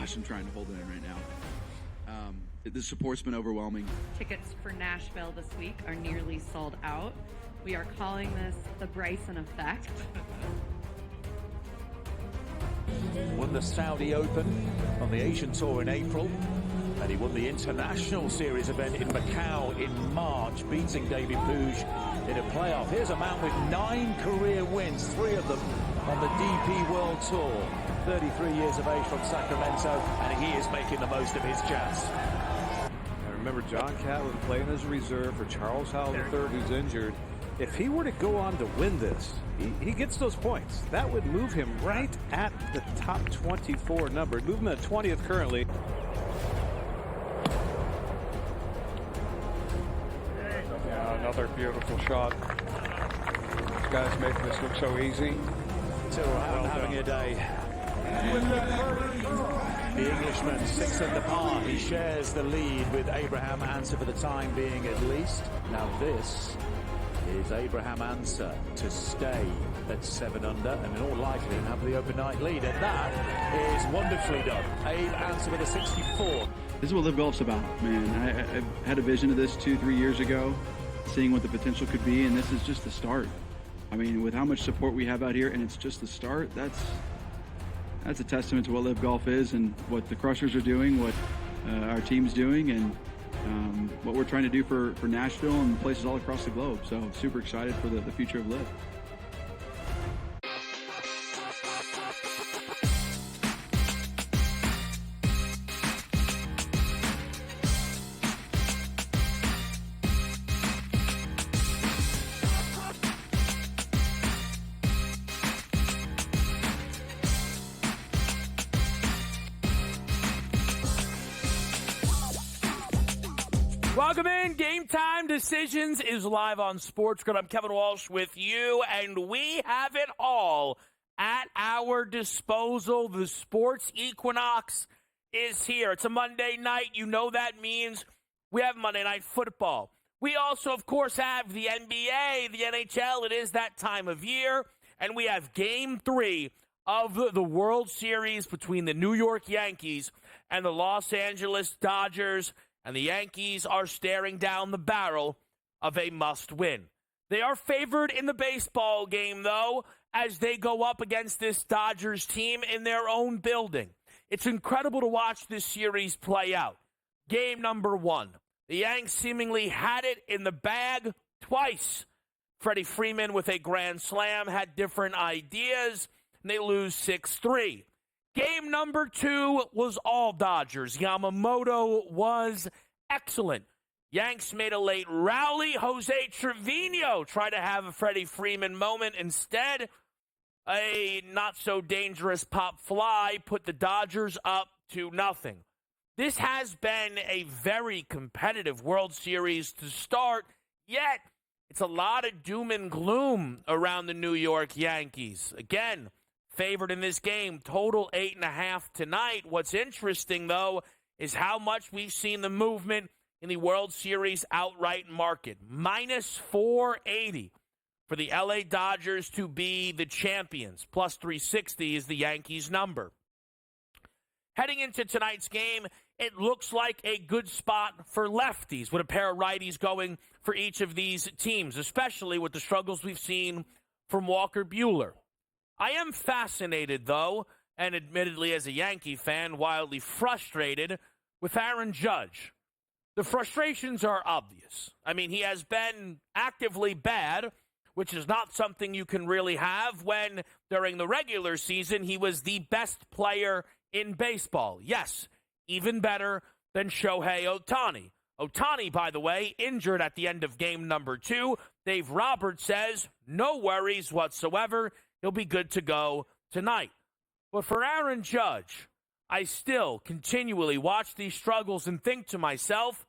Gosh, I'm trying to hold it in right now. The support's been overwhelming. Tickets for Nashville this week are nearly sold out. We are calling this the Bryson effect. Won the Saudi Open on the Asian Tour in April, and he won the International Series event in Macau in March, beating David Puig in a playoff. Here's a man with 9 career wins, 3 of them on the DP World Tour. 33 years of age from Sacramento, and he is making the most of his chance. I remember John Catlin playing as a reserve for Charles Howell III, who's injured. If he were to go on to win this, he gets those points. That would move him right at the top 24 number. Move him at 20th currently. Yeah, another beautiful shot. This guy's making this look so easy. So having a day. The Englishman 6 under par. He shares the lead with Abraham Answer for the time being at least. Now this is Abraham Answer to stay at 7 under and in all likelihood have the open night lead. And that is wonderfully done. Abe Answer with a 64. This is what Live Golf's about, man. I had a vision of this 2-3 years ago, seeing what the potential could be, and this is just the start. I mean, with how much support we have out here, and it's just the start, that's a testament to what Live Golf is and what the Crushers are doing, what our team's doing, and what we're trying to do for Nashville and places all across the globe. So super excited for the future of Live. Welcome in. Game Time Decisions is live on SportsGrid. I'm Kevin Walsh with you, and we have it all at our disposal. The sports equinox is here. It's a Monday night. You know that means we have Monday Night Football. We also, of course, have the NBA, the NHL. It is that time of year, and we have Game 3 of the World Series between the New York Yankees and the Los Angeles Dodgers. And the Yankees are staring down the barrel of a must-win. They are favored in the baseball game, though, as they go up against this Dodgers team in their own building. It's incredible to watch this series play out. Game number 1. The Yanks seemingly had it in the bag twice. Freddie Freeman with a grand slam had different ideas, and they lose 6-3. Game number 2 was all Dodgers. Yamamoto was excellent. Yanks made a late rally. Jose Trevino tried to have a Freddie Freeman moment. Instead, a not-so-dangerous pop fly put the Dodgers up to nothing. This has been a very competitive World Series to start, yet it's a lot of doom and gloom around the New York Yankees. Again, favored in this game, total 8.5 tonight. What's interesting, though, is how much we've seen the movement in the World Series outright market. Minus 480 for the LA Dodgers to be the champions. Plus 360 is the Yankees' number. Heading into tonight's game, it looks like a good spot for lefties, with a pair of righties going for each of these teams, especially with the struggles we've seen from Walker Buehler. I am fascinated, though, and admittedly as a Yankee fan, wildly frustrated with Aaron Judge. The frustrations are obvious. I mean, he has been actively bad, which is not something you can really have when, during the regular season, he was the best player in baseball. Yes, even better than Shohei Ohtani. Ohtani, by the way, injured at the end of game number 2. Dave Roberts says, no worries whatsoever. He'll be good to go tonight. But for Aaron Judge, I still continually watch these struggles and think to myself,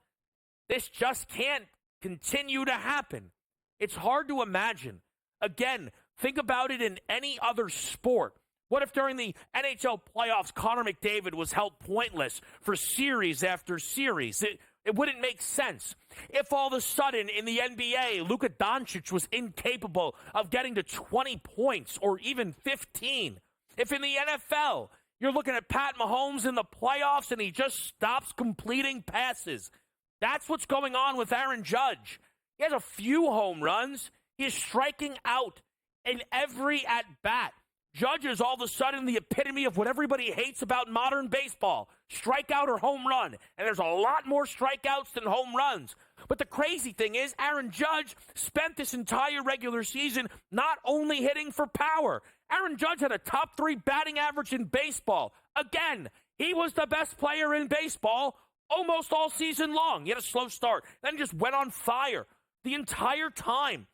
this just can't continue to happen. It's hard to imagine. Again, think about it in any other sport. What if during the NHL playoffs, Connor McDavid was held pointless for series after series? It wouldn't make sense. If all of a sudden in the NBA, Luka Doncic was incapable of getting to 20 points or even 15. If in the NFL, You're looking at Pat Mahomes in the playoffs, and he just stops completing passes. That's what's going on with Aaron Judge. He has a few home runs. He is striking out in every at-bat. Judge is all of a sudden the epitome of what everybody hates about modern baseball, strikeout or home run. And there's a lot more strikeouts than home runs. But the crazy thing is, Aaron Judge spent this entire regular season not only hitting for power. Aaron Judge had a top 3 batting average in baseball. Again, he was the best player in baseball almost all season long. He had a slow start, then just went on fire the entire time.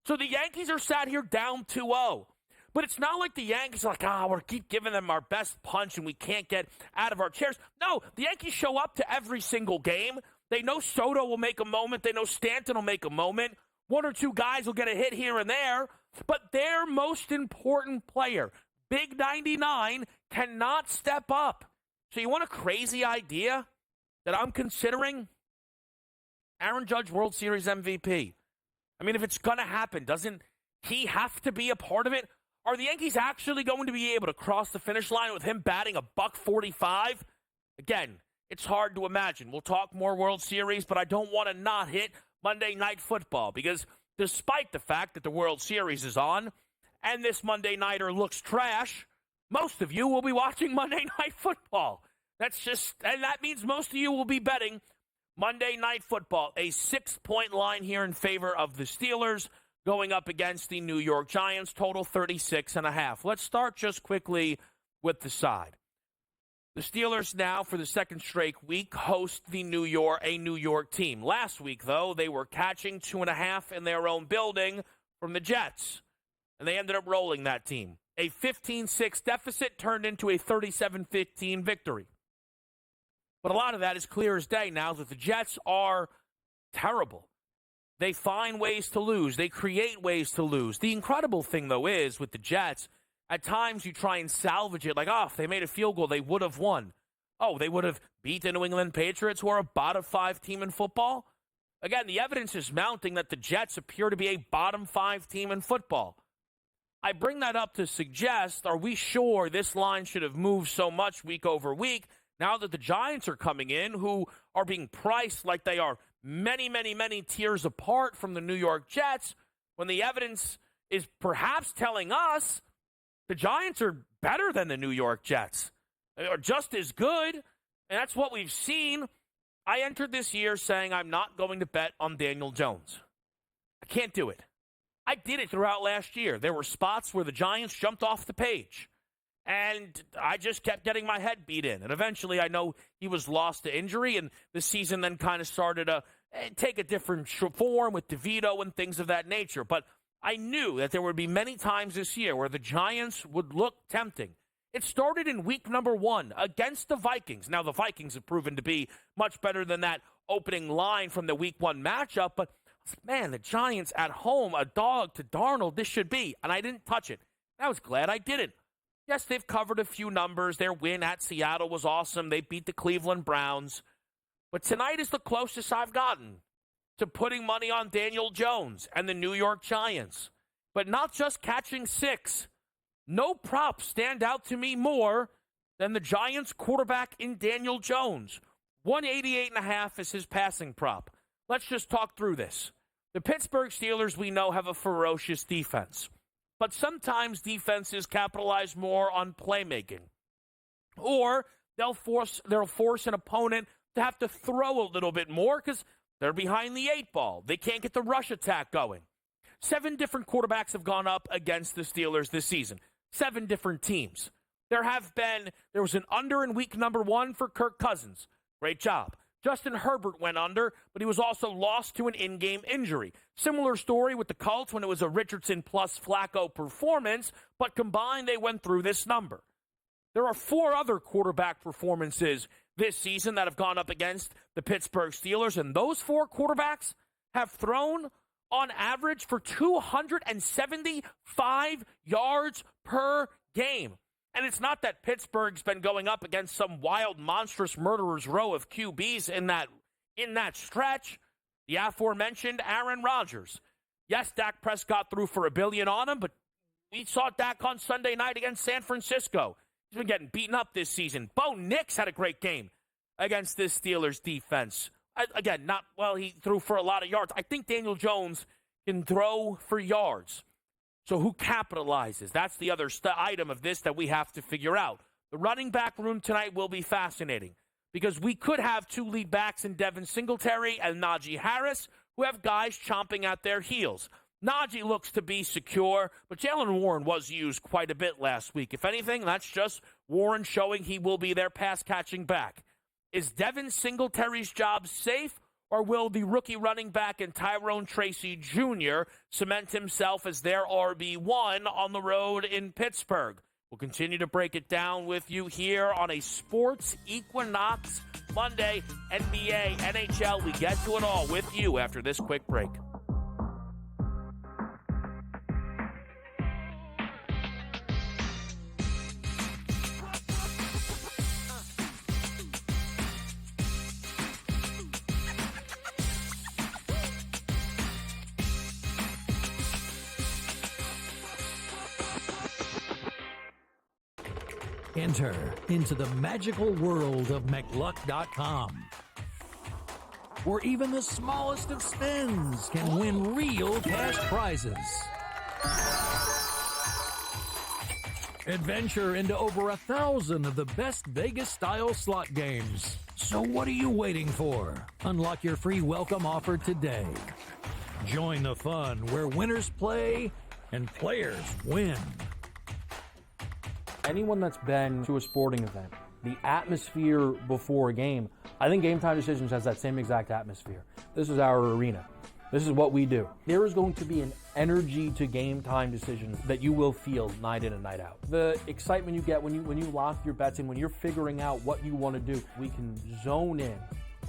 So the Yankees are sat here down 2-0. But it's not like the Yankees are like, we'll keep giving them our best punch and we can't get out of our chairs. No, the Yankees show up to every single game. They know Soto will make a moment. They know Stanton will make a moment. 1 or 2 guys will get a hit here and there. But their most important player, Big 99, cannot step up. So you want a crazy idea that I'm considering? Aaron Judge, World Series MVP. I mean, if it's going to happen, doesn't he have to be a part of it? Are the Yankees actually going to be able to cross the finish line with him batting $145? Again, it's hard to imagine. We'll talk more World Series, but I don't want to not hit Monday Night Football because despite the fact that the World Series is on and this Monday Nighter looks trash, most of you will be watching Monday Night Football. And that means most of you will be betting Monday Night Football, a 6-point line here in favor of the Steelers, going up against the New York Giants, total 36.5. Let's start just quickly with the side. The Steelers now, for the second straight week, host a New York team. Last week, though, they were catching 2.5 in their own building from the Jets, and they ended up rolling that team. A 15-6 deficit turned into a 37-15 victory. But a lot of that is clear as day now that the Jets are terrible. They find ways to lose. They create ways to lose. The incredible thing, though, is with the Jets, at times you try and salvage it like, if they made a field goal, they would have won. They would have beat the New England Patriots, who are a bottom-5 team in football. Again, the evidence is mounting that the Jets appear to be a bottom-5 team in football. I bring that up to suggest, are we sure this line should have moved so much week over week now that the Giants are coming in, who are being priced like they are many, many, many tiers apart from the New York Jets, when the evidence is perhaps telling us the Giants are better than the New York Jets. They are just as good, and that's what we've seen. I entered this year saying I'm not going to bet on Daniel Jones. I can't do it. I did it throughout last year. There were spots where the Giants jumped off the page, and I just kept getting my head beat in. And eventually I know he was lost to injury, and the season then kind of started to take a different form with DeVito and things of that nature. But I knew that there would be many times this year where the Giants would look tempting. It started in week number 1 against the Vikings. Now, the Vikings have proven to be much better than that opening line from the week 1 matchup, but man, the Giants at home, a dog to Darnold, this should be. And I didn't touch it. I was glad I didn't. Yes, they've covered a few numbers. Their win at Seattle was awesome. They beat the Cleveland Browns. But tonight is the closest I've gotten to putting money on Daniel Jones and the New York Giants. But not just catching 6. No props stand out to me more than the Giants quarterback in Daniel Jones. 188.5 is his passing prop. Let's just talk through this. The Pittsburgh Steelers, we know, have a ferocious defense. But sometimes defenses capitalize more on playmaking. Or they'll force an opponent to have to throw a little bit more because they're behind the 8 ball. They can't get the rush attack going. 7 different quarterbacks have gone up against the Steelers this season. 7 different teams. There was an under in week number 1 for Kirk Cousins. Great job. Justin Herbert went under, but he was also lost to an in-game injury. Similar story with the Colts when it was a Richardson plus Flacco performance, but combined they went through this number. There are 4 other quarterback performances this season that have gone up against the Pittsburgh Steelers, and those 4 quarterbacks have thrown on average for 275 yards per game. And it's not that Pittsburgh's been going up against some wild, monstrous murderer's row of QBs in that stretch. The aforementioned Aaron Rodgers. Yes, Dak Prescott threw for $1 billion on him, but we saw Dak on Sunday night against San Francisco. He's been getting beaten up this season. Bo Nix had a great game against this Steelers defense. Again, not well, he threw for a lot of yards. I think Daniel Jones can throw for yards. So who capitalizes? That's the other item of this that we have to figure out. The running back room tonight will be fascinating because we could have two lead backs in Devin Singletary and Najee Harris who have guys chomping at their heels. Najee looks to be secure, but Jalen Warren was used quite a bit last week. If anything, that's just Warren showing he will be their pass-catching back. Is Devin Singletary's job safe, or will the rookie running back and Tyrone Tracy Jr. cement himself as their RB1 on the road in Pittsburgh? We'll continue to break it down with you here on a Sports Equinox Monday. NBA, NHL, we get to it all with you after this quick break. Enter into the magical world of McLuck.com, where even the smallest of spins can win real cash prizes. Adventure into over 1,000 of the best Vegas-style slot games. So what are you waiting for? Unlock your free welcome offer today. Join the fun where winners play and players win. Anyone that's been to a sporting event, the atmosphere before a game, I think Game Time Decisions has that same exact atmosphere. This is our arena. This is what we do. There is going to be an energy to Game Time Decisions that you will feel night in and night out. The excitement you get when you lock your bets in, when you're figuring out what you want to do, we can zone in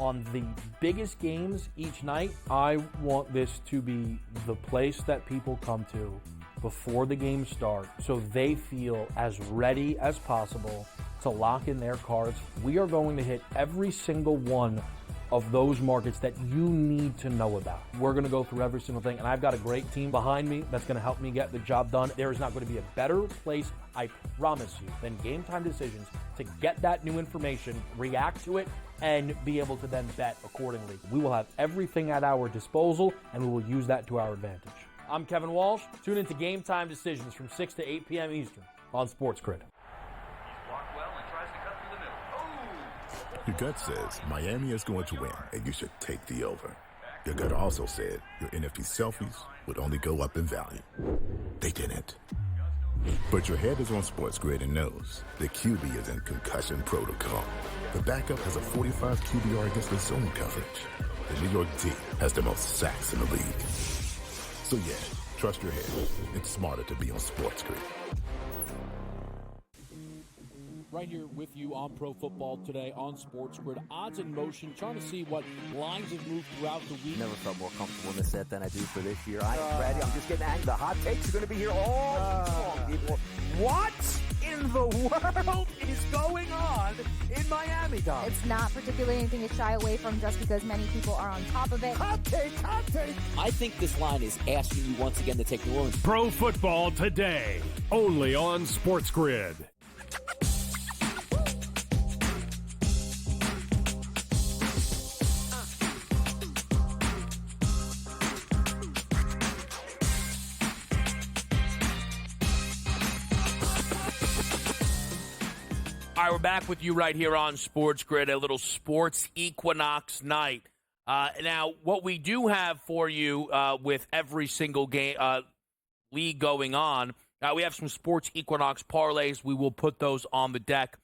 on the biggest games each night. I want this to be the place that people come to before the game starts so they feel as ready as possible to lock in their cards. We are going to hit every single one of those markets that you need to know about. We're going to go through every single thing, and I've got a great team behind me that's going to help me get the job done. There is not going to be a better place, I promise you, than Game Time Decisions to get that new information, react to it, and be able to then bet accordingly. We will have everything at our disposal, and we will use that to our advantage. I'm Kevin Walsh. Tune into Game Time Decisions from 6 to 8 p.m. Eastern on SportsGrid. Your gut says Miami is going to win, and you should take the over. Your gut also said your NFT selfies would only go up in value. They didn't. But your head is on SportsGrid and knows the QB is in concussion protocol. The backup has a 45 QBR against the zone coverage. The New York D has the most sacks in the league. So yeah, trust your head. It's smarter to be on SportsGrid. Right here with you on Pro Football Today on SportsGrid. Odds in motion, trying to see what lines have moved throughout the week. Never felt more comfortable in this set than I do for this year. I am ready. I'm just getting angry. The hot takes are going to be here all long, people. What in the world is going on in Miami, Tom? It's not particularly anything to shy away from just because many people are on top of it. Hot take, hot take. I think this line is asking you once again to take New Orleans. Pro Football Today, only on SportsGrid. All right, we're back with you right here on SportsGrid, a little Sports Equinox night. Now, what we do have for you with every single game league going on, we have some Sports Equinox parlays. We will put those on the deck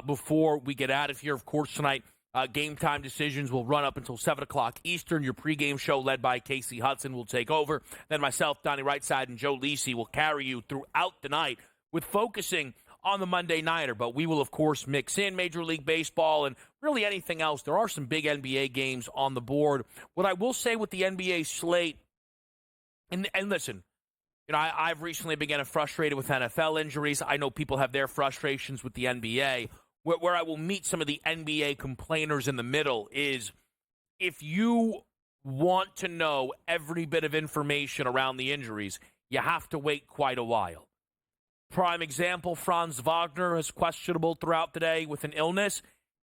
before we get out of here. Of course, tonight, Game Time Decisions will run up until 7 o'clock Eastern. Your pregame show led by Casey Hudson will take over. Then myself, Donnie Rightside, and Joe Lisi will carry you throughout the night with focusing on the Monday Nighter, but we will, of course, mix in Major League Baseball and really anything else. There are some big NBA games on the board. What I will say with the NBA slate, and listen, you know, I've recently been getting frustrated with NFL injuries. I know people have their frustrations with the NBA. Where I will meet some of the NBA complainers in the middle is if you want to know every bit of information around the injuries, you have to wait quite a while. Prime example, Franz Wagner is questionable throughout the day with an illness,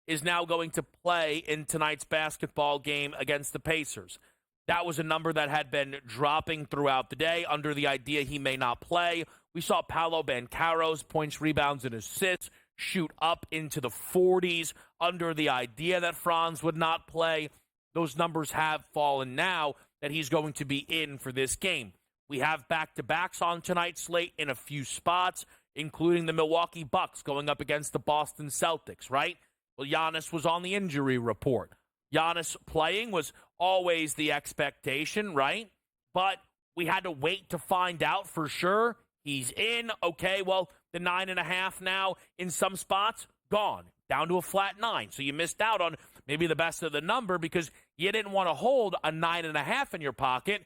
is now going to play in tonight's basketball game against the Pacers. That was a number that had been dropping throughout the day under the idea he may not play. We saw Paolo Banchero's points, rebounds, and assists shoot up into the 40s under the idea that Franz would not play. Those numbers have fallen now that he's going to be in for this game. We have back-to-backs on tonight's slate in a few spots, including the Milwaukee Bucks going up against the Boston Celtics, right? Well, Giannis was on the injury report. Giannis playing was always the expectation, right? But we had to wait to find out for sure. He's in. Okay, well, the 9.5 now in some spots, gone. Down to a flat 9. So you missed out on maybe the best of the number because you didn't want to hold a 9.5 in your pocket.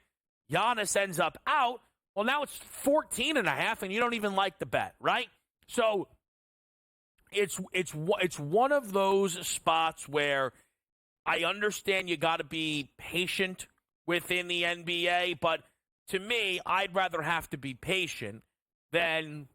Giannis ends up out. Well, now it's 14.5, and you don't even like the bet, right? So it's one of those spots where I understand you got to be patient within the NBA, but to me, I'd rather have to be patient than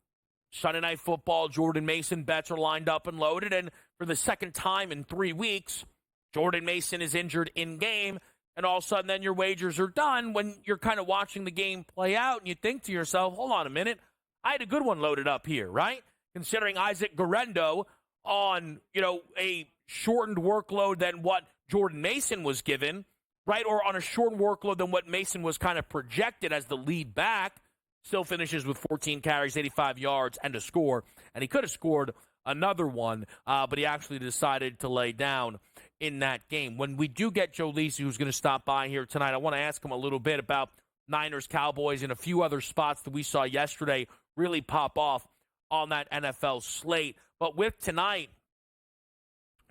Sunday Night Football. Jordan Mason bets are lined up and loaded, and for the second time in 3 weeks, Jordan Mason is injured in-game, and all of a sudden then your wagers are done when you're kind of watching the game play out, and you think to yourself, hold on a minute, I had a good one loaded up here, right? Considering Isaac Guerrero on, a shortened workload than what Jordan Mason was given, right? Or on a shortened workload than what Mason was kind of projected as the lead back, still finishes with 14 carries, 85 yards, and a score. And he could have scored another one, but he actually decided to lay down in that game. When we do get Joe Lisi, who's going to stop by here tonight, I want to ask him a little bit about Niners, Cowboys, and a few other spots that we saw yesterday really pop off on that NFL slate. But with tonight,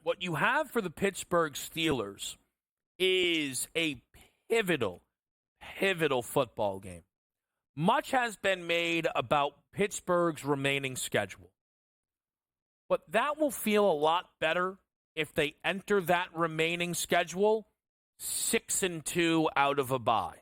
what you have for the Pittsburgh Steelers is a pivotal football game. Much has been made about Pittsburgh's remaining schedule. But that will feel a lot better if they enter that remaining schedule 6-2 out of a bye.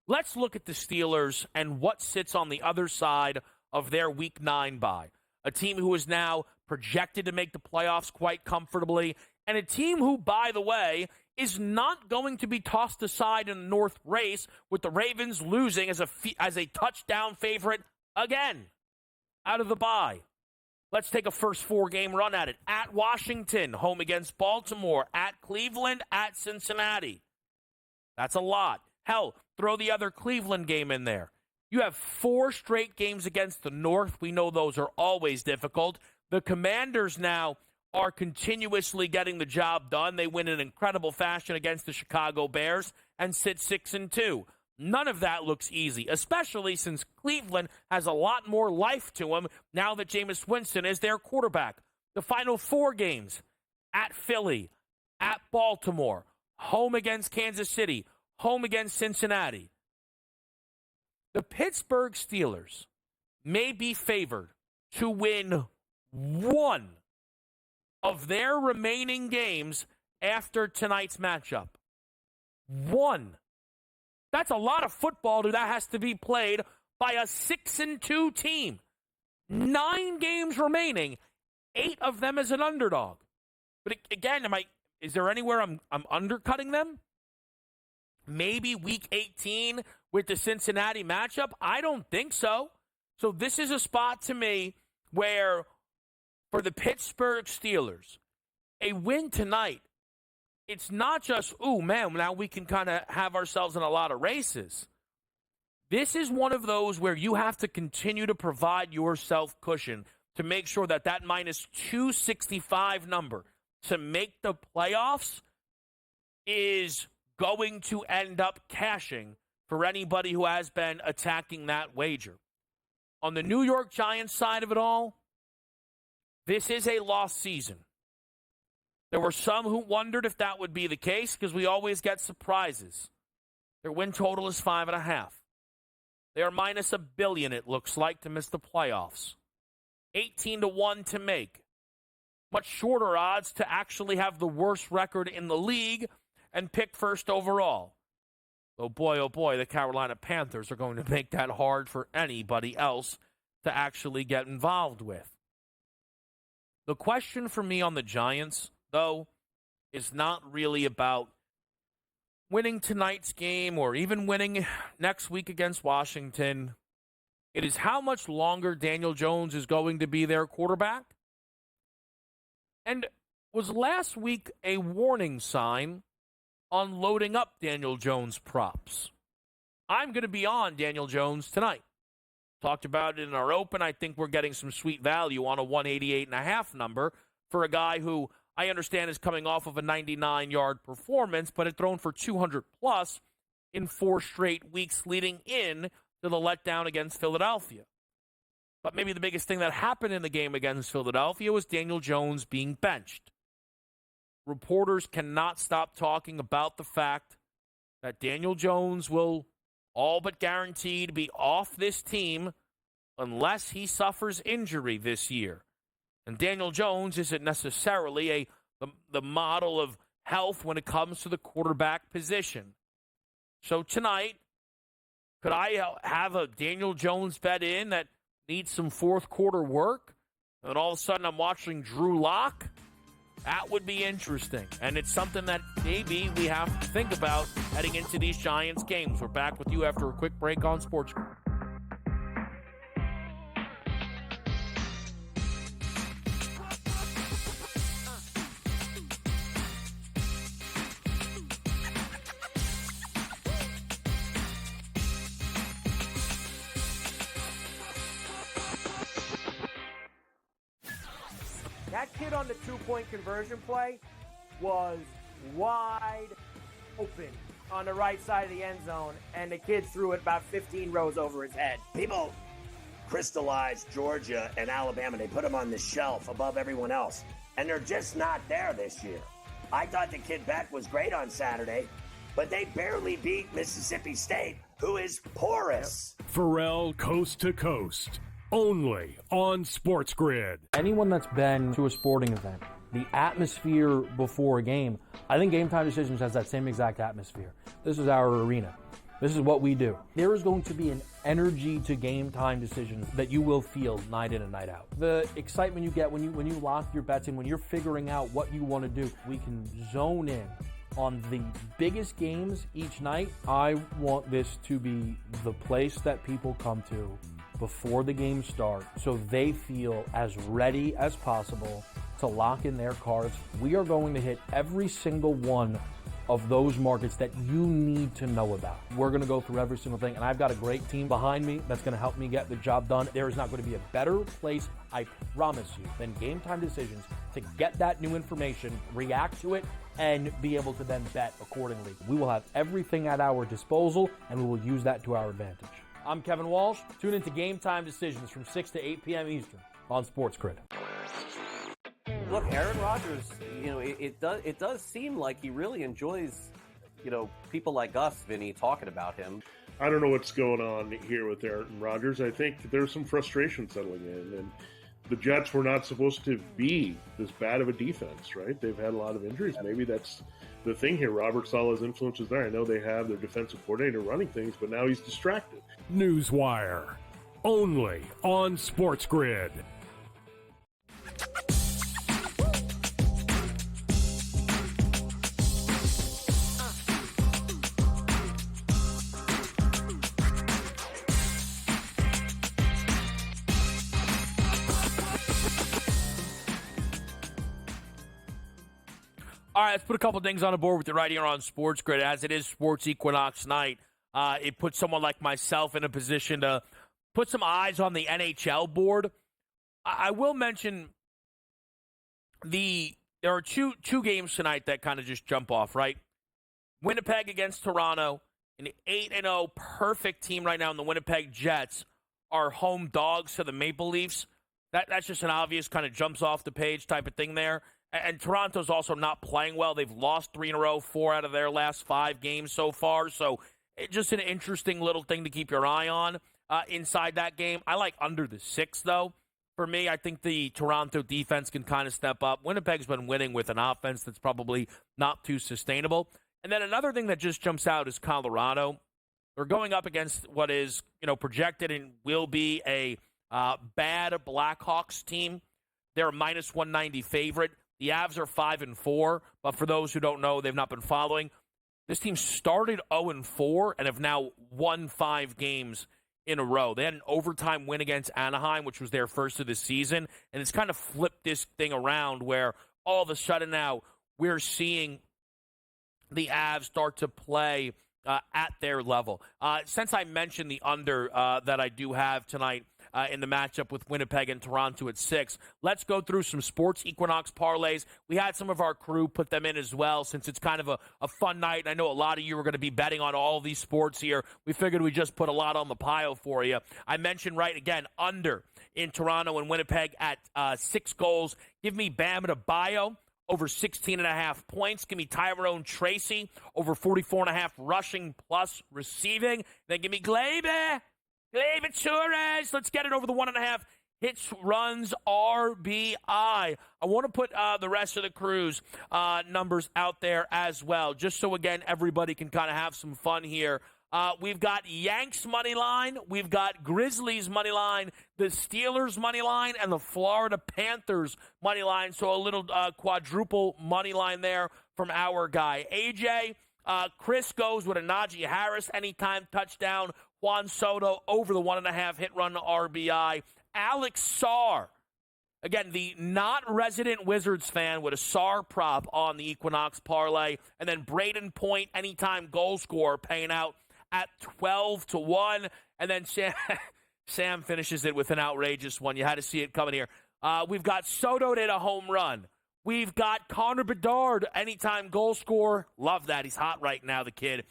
Let's look at the Steelers and what sits on the other side of their Week 9 bye. A team who is now projected to make the playoffs quite comfortably, and a team who, by the way, is not going to be tossed aside in the North race with the Ravens losing as a touchdown favorite again out of the bye. Let's take a first 4-game run at it. At Washington, home against Baltimore. At Cleveland, at Cincinnati. That's a lot. Hell, throw the other Cleveland game in there. You have 4 straight games against the North. We know those are always difficult. The Commanders now are continuously getting the job done. They win in incredible fashion against the Chicago Bears and sit 6-2. None of that looks easy, especially since Cleveland has a lot more life to them now that Jameis Winston is their quarterback. The final 4 games, at Philly, at Baltimore, home against Kansas City, home against Cincinnati. The Pittsburgh Steelers may be favored to win 1 of their remaining games after tonight's matchup. 1. That's a lot of football that has to be played by a 6-2 team. 9 games remaining, 8 of them as an underdog. But again, is there anywhere I'm undercutting them? Maybe week 18 with the Cincinnati matchup? I don't think so. So this is a spot to me where for the Pittsburgh Steelers, a win tonight, it's not just, ooh, man, now we can kind of have ourselves in a lot of races. This is one of those where you have to continue to provide yourself cushion to make sure that that minus 265 number to make the playoffs is going to end up cashing for anybody who has been attacking that wager. On the New York Giants side of it all, this is a lost season. There were some who wondered if that would be the case because we always get surprises. Their win total is 5.5. They are minus $1 billion, it looks like, to miss the playoffs. 18-1 to make. Much shorter odds to actually have the worst record in the league and pick first overall. Oh boy, the Carolina Panthers are going to make that hard for anybody else to actually get involved with. The question for me on the Giants, though, is not really about winning tonight's game or even winning next week against Washington. It is how much longer Daniel Jones is going to be their quarterback. And was last week a warning sign on loading up Daniel Jones props? I'm going to be on Daniel Jones tonight. Talked about it in our open. I think we're getting some sweet value on a 188.5 number for a guy who I understand is coming off of a 99-yard performance, but had thrown for 200-plus in 4 straight weeks leading in to the letdown against Philadelphia. But maybe the biggest thing that happened in the game against Philadelphia was Daniel Jones being benched. Reporters cannot stop talking about the fact that Daniel Jones will all but guaranteed be off this team unless he suffers injury this year. And Daniel Jones isn't necessarily the model of health when it comes to the quarterback position. So tonight, could I have a Daniel Jones bet in that needs some fourth quarter work? And all of a sudden I'm watching Drew Lock? That would be interesting. And it's something that maybe we have to think about heading into these Giants games. We're back with you after a quick break on SportsGrid. That kid on the two-point conversion play was wide open on the right side of the end zone, and the kid threw it about 15 rows over his head. People crystallize Georgia and Alabama. They put them on the shelf above everyone else, and they're just not there this year. I thought the kid Beck was great on Saturday, but they barely beat Mississippi State, who is porous. Pharrell Coast to Coast. Only on SportsGrid. Anyone that's been to a sporting event, the atmosphere before a game, I think Game Time Decisions has that same exact atmosphere. This is our arena. This is what we do. There is going to be an energy to Game Time Decisions that you will feel night in and night out. The excitement you get when you lock your bets in, when you're figuring out what you want to do, we can zone in on the biggest games each night. I want this to be the place that people come to before the game starts so they feel as ready as possible to lock in their cards. We are going to hit every single one of those markets that you need to know about. We're going to go through every single thing, and I've got a great team behind me that's going to help me get the job done. There is not going to be a better place, I promise you, than Game Time Decisions to get that new information, react to it, and be able to then bet accordingly. We will have everything at our disposal, and we will use that to our advantage. I'm Kevin Walsh. Tune into Game Time Decisions from 6 to 8 p.m. Eastern on SportsGrid. Look, Aaron Rodgers, it does seem like he really enjoys, people like us, Vinny, talking about him. I don't know what's going on here with Aaron Rodgers. I think there's some frustration settling in, and the Jets were not supposed to be this bad of a defense, right? They've had a lot of injuries. Maybe that's the thing here. Robert Saleh's influence is there. I know they have their defensive coordinator running things, but now he's distracted. Newswire. Only on SportsGrid. All right, let's put a couple things on the board with you right here on SportsGrid. As it is Sports Equinox night, it puts someone like myself in a position to put some eyes on the NHL board. I will mention there are two games tonight that kind of just jump off, right? Winnipeg against Toronto, an 8-0 perfect team right now, and the Winnipeg Jets are home dogs to the Maple Leafs. That's just an obvious kind of jumps off the page type of thing there. And Toronto's also not playing well. They've lost 3 in a row, 4 out of their last 5 games so far. So just an interesting little thing to keep your eye on inside that game. I like under the 6, though. For me, I think the Toronto defense can kind of step up. Winnipeg's been winning with an offense that's probably not too sustainable. And then another thing that just jumps out is Colorado. They're going up against what is projected and will be a bad Blackhawks team. They're a minus 190 favorite. The Avs are 5-4, but for those who don't know, they've not been following. This team started 0-4 and have now won 5 games in a row. They had an overtime win against Anaheim, which was their first of the season, and it's kind of flipped this thing around where all of a sudden now we're seeing the Avs start to play at their level. Since I mentioned the under that I do have tonight in the matchup with Winnipeg and Toronto at 6, let's go through some Sports Equinox parlays. We had some of our crew put them in as well since it's kind of a fun night. I know a lot of you are going to be betting on all of these sports here. We figured we'd just put a lot on the pile for you. I mentioned, right, again, under in Toronto and Winnipeg at 6 goals. Give me Bam Adebayo over 16.5 points. Give me Tyrone Tracy over 44.5 rushing plus receiving. Then give me Gleyber Torres. Let's get it over the 1.5 hits, runs, RBI. I want to put the rest of the crew's numbers out there as well, just so, again, everybody can kind of have some fun here. We've got Yanks money line, we've got Grizzlies money line, the Steelers money line, and the Florida Panthers money line. So a little quadruple money line there from our guy AJ. Chris goes with a Najee Harris anytime touchdown. Juan Soto over the 1.5 hit run RBI. Alex Sarr, again, the not resident Wizards fan with a Sarr prop on the Equinox parlay. And then Braden Point anytime goal scorer paying out at 12-1. And then Sam finishes it with an outrageous one. You had to see it coming here. We've got Soto hit a home run. We've got Connor Bedard, anytime goal scorer. Love that. He's hot right now, the kid.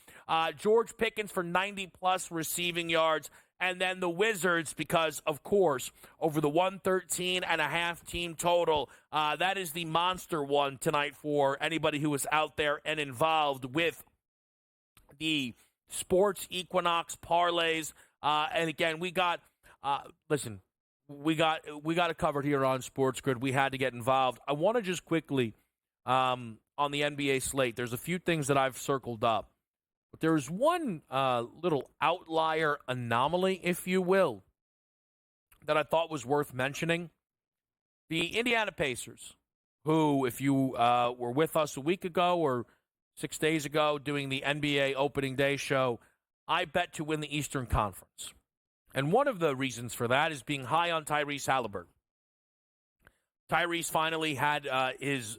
George Pickens for 90-plus receiving yards. And then the Wizards, because, of course, over the 113.5 team total, that is the monster one tonight for anybody who is out there and involved with the Sports Equinox parlays. And again, we got listen, we got it covered here on SportsGrid. We had to get involved. I want to just quickly on the NBA slate, there's a few things that I've circled up, but there's one little outlier anomaly, if you will, that I thought was worth mentioning. The Indiana Pacers, who, if you were with us a week ago or 6 days ago doing the NBA opening day show, I bet to win the Eastern Conference. And one of the reasons for that is being high on Tyrese Halliburton. Tyrese finally had his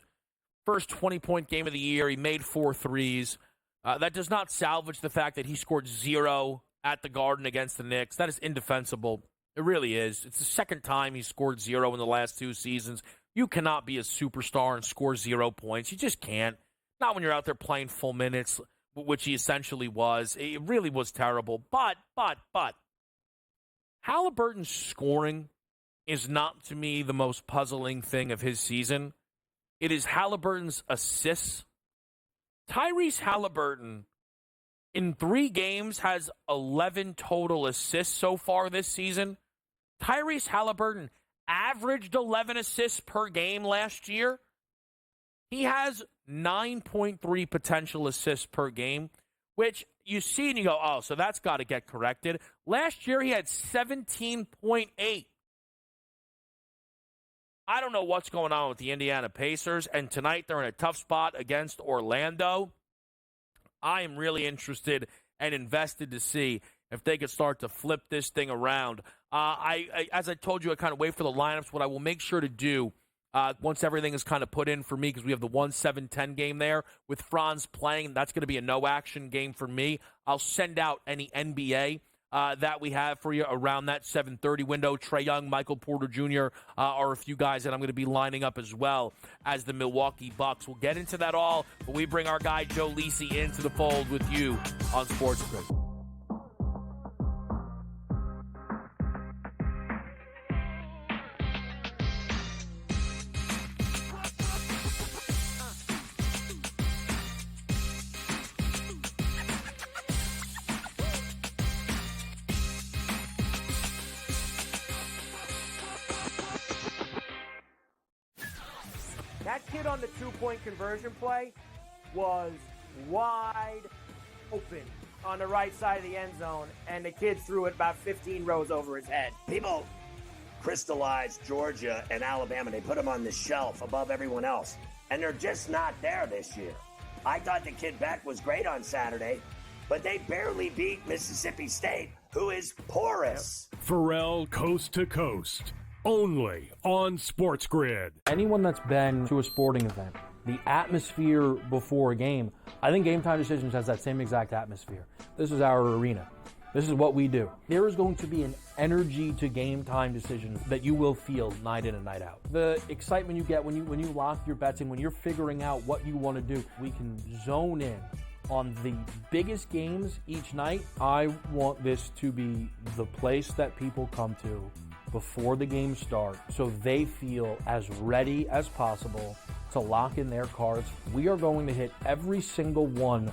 first 20-point game of the year. He made 4 threes. That does not salvage the fact that he scored 0 at the Garden against the Knicks. That is indefensible. It really is. It's the second time he scored 0 in the last 2 seasons. You cannot be a superstar and score 0 points. You just can't. Not when you're out there playing full minutes, which he essentially was. It really was terrible. But Halliburton's scoring is not, to me, the most puzzling thing of his season. It is Halliburton's assists. Tyrese Halliburton, in 3 games, has 11 total assists so far this season. Tyrese Halliburton averaged 11 assists per game last year. He has 9.3 potential assists per game, which you see and you go, oh, so that's got to get corrected. Last year, he had 17.8. I don't know what's going on with the Indiana Pacers, and tonight they're in a tough spot against Orlando. I am really interested and invested to see if they could start to flip this thing around. As I told you, I kind of wait for the lineups. What I will make sure to do once everything is kind of put in for me, because we have the 1-7-10 game there with Franz playing. That's going to be a no-action game for me. I'll send out any NBA that we have for you around that 7:30 window. Trae Young, Michael Porter Jr. Are a few guys that I'm going to be lining up as well as the Milwaukee Bucks. We'll get into that all, but we bring our guy Joe Lisi into the fold with you on SportsGrid. That kid on the 2-point conversion play was wide open on the right side of the end zone, and the kid threw it about 15 rows over his head. People crystallized Georgia and Alabama. They put them on the shelf above everyone else. And they're just not there this year. I thought the kid Beck was great on Saturday, but they barely beat Mississippi State, who is porous. Pharrell Coast to Coast, only on SportsGrid. Anyone that's been to a sporting event, the atmosphere before a game, I think Game Time Decisions has that same exact atmosphere. This is our arena. This is what we do. There is going to be an energy to Game Time Decisions that you will feel night in and night out. The excitement you get when you lock your bets in, when you're figuring out what you want to do, we can zone in on the biggest games each night. I want this to be the place that people come to before the games start so they feel as ready as possible to lock in their cards. We are going to hit every single one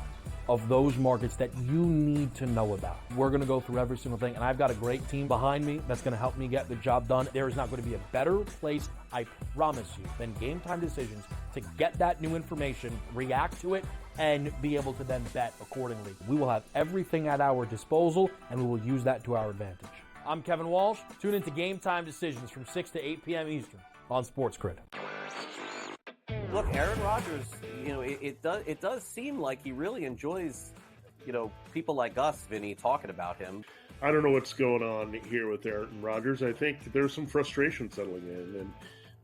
of those markets that you need to know about. We're going to go through every single thing, and I've got a great team behind me that's going to help me get the job done. There is not going to be a better place, I promise you, than Game Time Decisions to get that new information, react to it, and be able to then bet accordingly. We will have everything at our disposal, and we will use that to our advantage. I'm Kevin Walsh. Tune into Game Time Decisions from 6 to 8 p.m. Eastern on SportsGrid. Look, Aaron Rodgers, it does seem like he really enjoys, people like us, Vinny, talking about him. I don't know what's going on here with Aaron Rodgers. I think there's some frustration settling in, and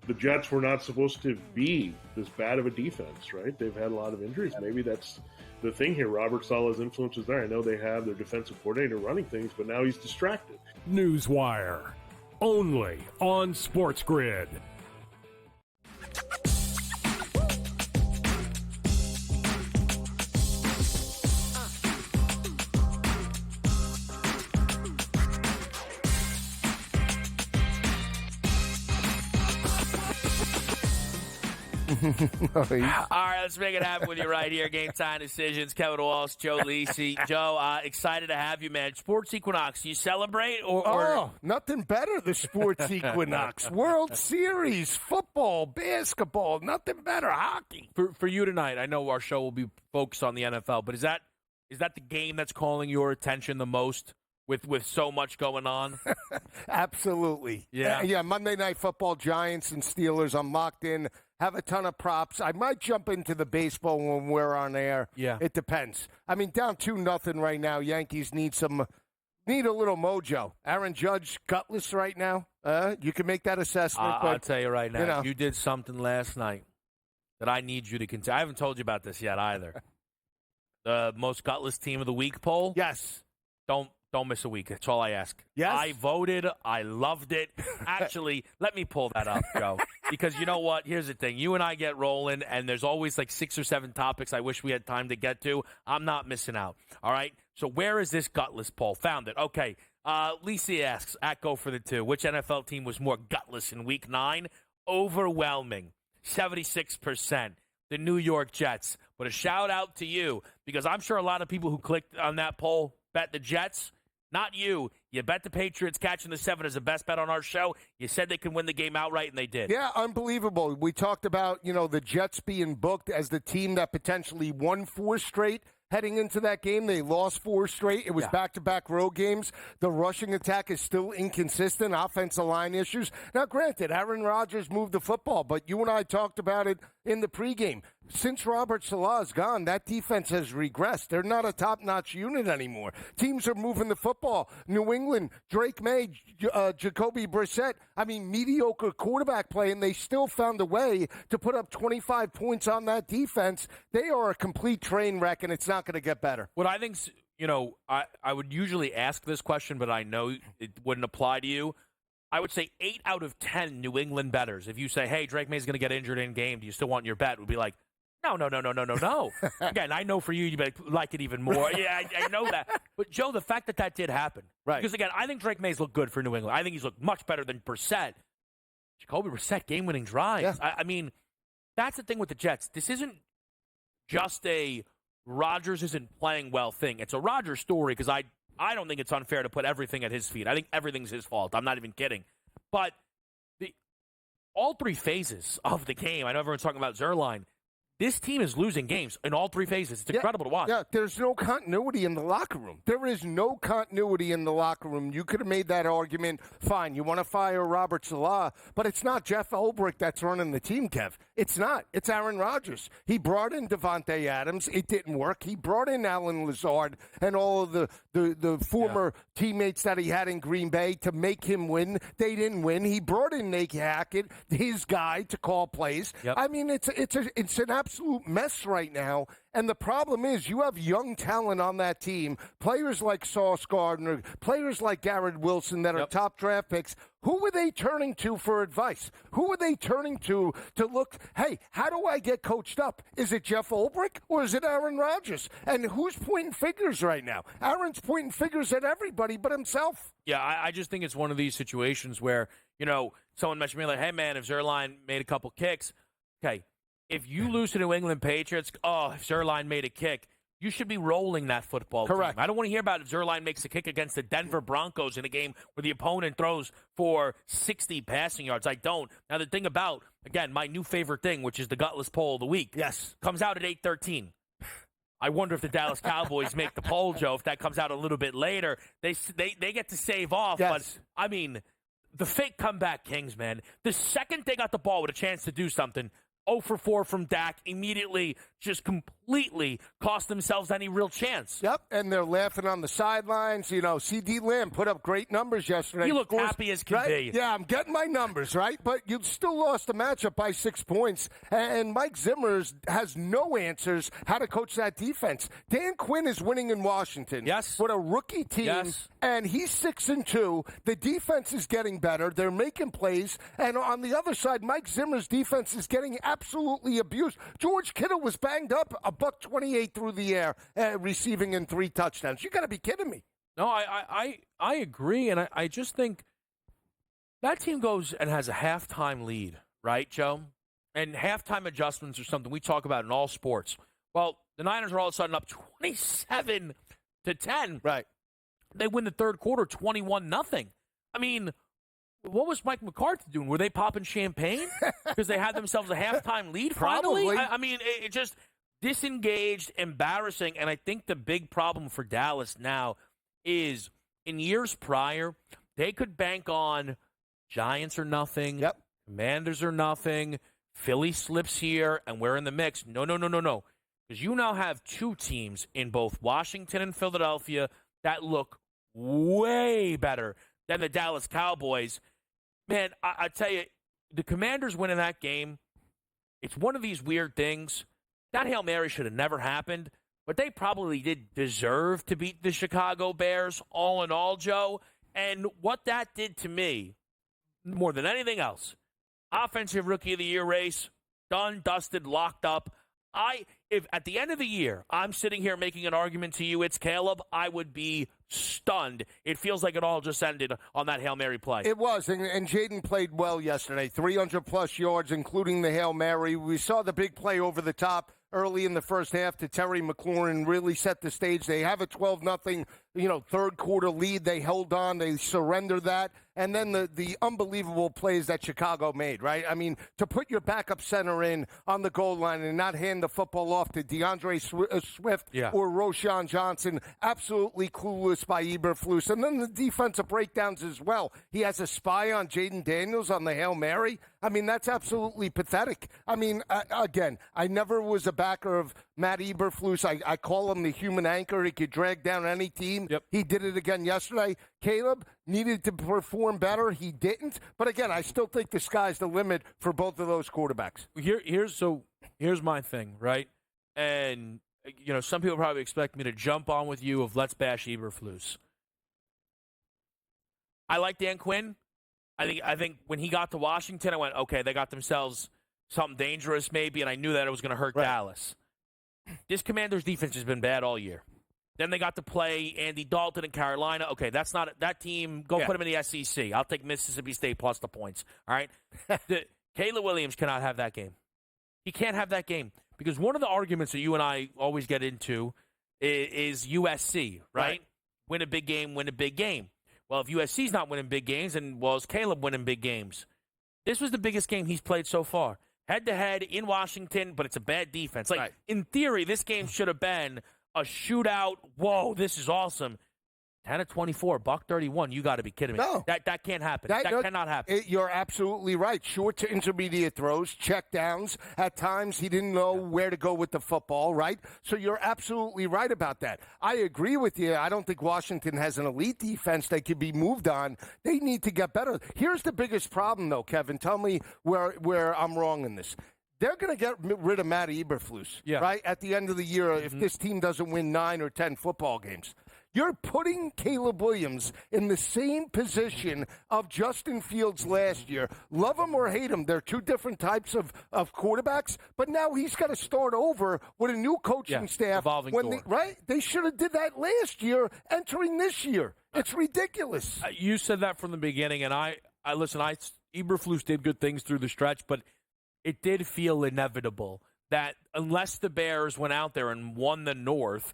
the Jets were not supposed to be this bad of a defense, right? They've had a lot of injuries. Maybe that's the thing here. Robert Saleh's influence is there. I know they have their defensive coordinator running things, but now he's distracted. Newswire, only on SportsGrid. All right, let's make it happen with you right here. Game Time Decisions. Kevin Walsh, Joe Lisi. Joe, excited to have you, man. Sports Equinox, you celebrate? Oh, nothing better, the Sports Equinox. World Series, football, basketball, nothing better, hockey. For you tonight, I know our show will be focused on the NFL, but is that the game that's calling your attention the most with so much going on? Absolutely. Yeah. Monday Night Football, Giants and Steelers. I'm locked in. Have a ton of props. I might jump into the baseball when we're on air. Yeah. It depends. I mean, down 2-0 right now. Yankees need a little mojo. Aaron Judge, gutless right now. You can make that assessment. But I'll tell you right now, you did something last night that I need you to continue. I haven't told you about this yet either. The most gutless team of the week poll? Yes. Don't miss a week. That's all I ask. Yes? I voted. I loved it. Actually, let me pull that up, Joe. Because you know what? Here's the thing. You and I get rolling, and there's always like 6 or 7 topics I wish we had time to get to. I'm not missing out. All right? So where is this gutless poll? Found it. Okay. Lisi asks, at Go for the Two, which NFL team was more gutless in Week 9? Overwhelming. 76%. The New York Jets. But a shout out to you, because I'm sure a lot of people who clicked on that poll bet the Jets. Not you. You bet the Patriots catching the 7 as the best bet on our show. You said they can win the game outright, and they did. Yeah, unbelievable. We talked about, the Jets being booked as the team that potentially won 4 straight. Heading into that game, they lost 4 straight. It was back-to-back road games. The rushing attack is still inconsistent, offensive line issues. Now, granted, Aaron Rodgers moved the football, but you and I talked about it in the pregame. Since Robert Saleh is gone, that defense has regressed. They're not a top-notch unit anymore. Teams are moving the football. New England, Drake May, Jacoby Brissett, mediocre quarterback play, and they still found a way to put up 25 points on that defense. They are a complete train wreck, and it's not going to get better. What I think, I would usually ask this question, but I know it wouldn't apply to you. I would say 8 out of 10 New England bettors, if you say, hey, Drake May's going to get injured in game, do you still want your bet? Would be like, no. Again, I know for you, you like it even more. Yeah, I know that. But, Joe, the fact that did happen. Right. Because, again, I think Drake May's looked good for New England. I think he's looked much better than Brissett. Jacoby Brissett, game-winning drives. Yeah. That's the thing with the Jets. This isn't just a Rodgers isn't playing well thing. It's a Rodgers story because I don't think it's unfair to put everything at his feet. I think everything's his fault. I'm not even kidding. But all 3 phases of the game, I know everyone's talking about Zerline, this team is losing games in all three phases. It's incredible to watch. Yeah, there's no continuity in the locker room. There is no continuity in the locker room. You could have made that argument. Fine, you want to fire Robert Salah, but it's not Jeff Ulbrich that's running the team, Kev. It's not. It's Aaron Rodgers. He brought in Devontae Adams. It didn't work. He brought in Alan Lazard and all of the former teammates that he had in Green Bay to make him win. They didn't win. He brought in Nate Hackett, his guy, to call plays. I mean, it's an absolute mess right now. And the problem is you have young talent on that team, players like Sauce Gardner, players like Garrett Wilson that are top draft picks. Who are they turning to for advice? Who are they turning to look, hey, how do I get coached up? Is it Jeff Ulbrich or is it Aaron Rodgers? And who's pointing fingers right now? Aaron's pointing fingers at everybody but himself. Yeah, I just think it's one of these situations where, you know, someone mentioned me like, hey, man, if Zerline made a couple kicks, okay, if you lose to New England Patriots, if Zerline made a kick, you should be rolling that football team. I don't want to hear about if Zerline makes a kick against the Denver Broncos in a game where the opponent throws for 60 passing yards. I don't. Now, the thing about, again, my new favorite thing, which is the gutless poll of the week, comes out at 8:13. I wonder if the Dallas Cowboys make the poll, Joe, if that comes out a little bit later. They get to save off. But, I mean, the fake comeback kings, man. The second they got the ball with a chance to do something, 0 for 4 from Dak, immediately just completely cost themselves any real chance. Yep, and they're laughing on the sidelines. You know, C.D. Lamb put up great numbers yesterday. You look happy as can be. Yeah, I'm getting my numbers, right? But you still lost the matchup by 6 points. And Mike Zimmer has no answers how to coach that defense. Dan Quinn is winning in Washington. Yes. With a rookie team. Yes. And he's 6-2. The defense is getting better. They're making plays. And on the other side, Mike Zimmer's defense is getting absolutely abused. George Kittle was banged up, $128 through the air, receiving in 3 touchdowns. You got to be kidding me. No, I agree, and I just think that team goes and has a halftime lead, right, Joe? And halftime adjustments are something we talk about in all sports. Well, the Niners are all of a sudden up 27-10. Right. They win the third quarter 21-0. I mean, what was Mike McCarthy doing? Were they popping champagne because they had themselves a halftime lead finally? Probably. I mean, it just disengaged, embarrassing. And I think the big problem for Dallas now is in years prior, they could bank on Giants or nothing, Commanders or nothing, Philly slips here, and we're in the mix. No. Because you now have 2 teams in both Washington and Philadelphia that look way better than the Dallas Cowboys. Man, I tell you, the Commanders winning that game, it's one of these weird things. That Hail Mary should have never happened, but they probably did deserve to beat the Chicago Bears, all in all, Joe. And what that did to me, more than anything else, Offensive Rookie of the Year race, done, dusted, locked up. If at the end of the year, I'm sitting here making an argument to you, it's Caleb, I would be stunned. It feels like it all just ended on that Hail Mary play. It was, and Jaden played well yesterday. 300-plus yards, including the Hail Mary. We saw the big play over the top early in the first half to Terry McLaurin, really set the stage. They have a 12-0, third quarter lead. They held on. They surrendered that. And then the unbelievable plays that Chicago made, right? I mean, to put your backup center in on the goal line and not hand the football off to DeAndre Swift or Roshan Johnson, absolutely clueless by Eberflus. And then the defensive breakdowns as well. He has a spy on Jaden Daniels on the Hail Mary. I mean, that's absolutely pathetic. I mean, again, I never was a backer of Matt Eberflus. I call him the human anchor. He could drag down any team. He did it again yesterday. Caleb needed to perform better. He didn't. But again, I still think the sky's the limit for both of those quarterbacks. Here's my thing, right? And, some people probably expect me to jump on with you of let's bash Eberflus. I like Dan Quinn. I think when he got to Washington, I went, okay, they got themselves something dangerous maybe, and I knew that it was going to hurt Dallas. This Commanders defense has been bad all year. Then they got to play Andy Dalton in Carolina. Okay, that's not that team. Go put them in the SEC. I'll take Mississippi State plus the points. All right? Caleb Williams cannot have that game. He can't have that game because one of the arguments that you and I always get into is USC, right? Win a big game, win a big game. Well, if USC's not winning big games, then is Caleb winning big games? This was the biggest game he's played so far. head-to-head in Washington, but it's a bad defense. Like, in theory, this game should have been a shootout. Whoa, this is awesome. 10-24, $131. You got to be kidding me. No. That can't happen. That cannot happen. You're absolutely right. Short to intermediate throws, check downs. At times, he didn't know where to go with the football, right? So you're absolutely right about that. I agree with you. I don't think Washington has an elite defense that could be moved on. They need to get better. Here's the biggest problem, though, Kevin. Tell me where I'm wrong in this. They're going to get rid of Matt Eberflus, right, at the end of the year if this team doesn't win 9 or 10 football games. You're putting Caleb Williams in the same position of Justin Fields last year. Love him or hate him, they're two different types of quarterbacks. But now he's got to start over with a new coaching staff. Right? They should have did that last year, entering this year. It's ridiculous. You said that from the beginning, and I listen. Eberflus did good things through the stretch, but it did feel inevitable that unless the Bears went out there and won the North,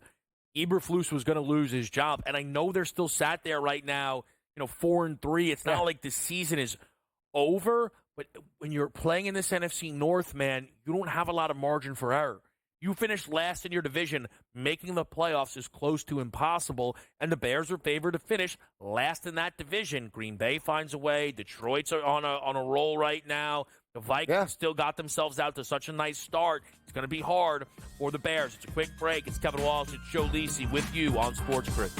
Eberflus was going to lose his job. And I know they're still sat there right now, 4-3. It's not like the season is over, but when you're playing in this NFC North, man, you don't have a lot of margin for error. You finished last in your division. Making the playoffs is close to impossible, and the Bears are favored to finish last in that division. Green Bay finds a way. Detroit's on a roll right now. The Vikings still got themselves out to such a nice start. It's going to be hard for the Bears. It's a quick break. It's Kevin Walsh. It's Joe Lisi with you on SportsGrid.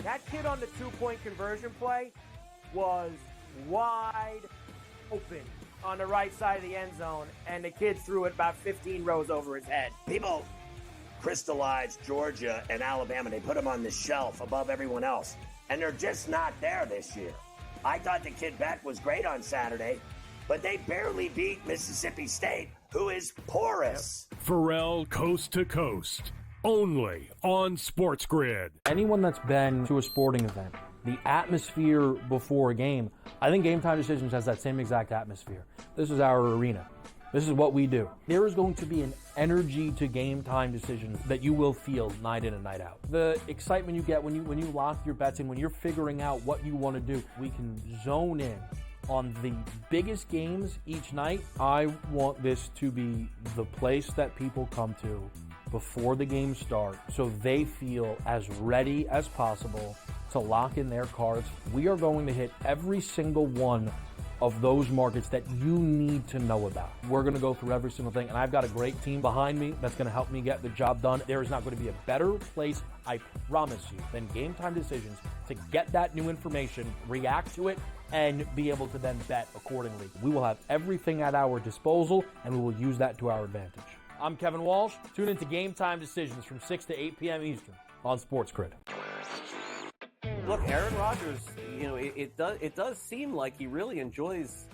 That kid on the two-point conversion play was wide open on the right side of the end zone, and the kid threw it about 15 rows over his head. People crystallized Georgia and Alabama. They put them on the shelf above everyone else, and they're just not there this year. I thought the kid Beck was great on Saturday, but they barely beat Mississippi State, who is porous. Pharrell Coast to Coast. Only on SportsGrid. Anyone that's been to a sporting event, the atmosphere before a game, I think GameTime Decisions has that same exact atmosphere. This is our arena. This is what we do. There is going to be an energy to GameTime Decisions that you will feel night in and night out. The excitement you get when you lock your bets in, when you're figuring out what you want to do, we can zone in on the biggest games each night. I want this to be the place that people come to before the game starts so they feel as ready as possible to lock in their cards. We are going to hit every single one of those markets that you need to know about. We're going to go through every single thing, and I've got a great team behind me that's going to help me get the job done. There is not going to be a better place, I promise you, than GameTime Decisions to get that new information, react to it, and be able to then bet accordingly. We will have everything at our disposal, and we will use that to our advantage. I'm Kevin Walsh. Tune into GameTime Decisions from 6 to 8 p.m. Eastern on SportsGrid. Look, Aaron Rodgers, it does seem like he really enjoys,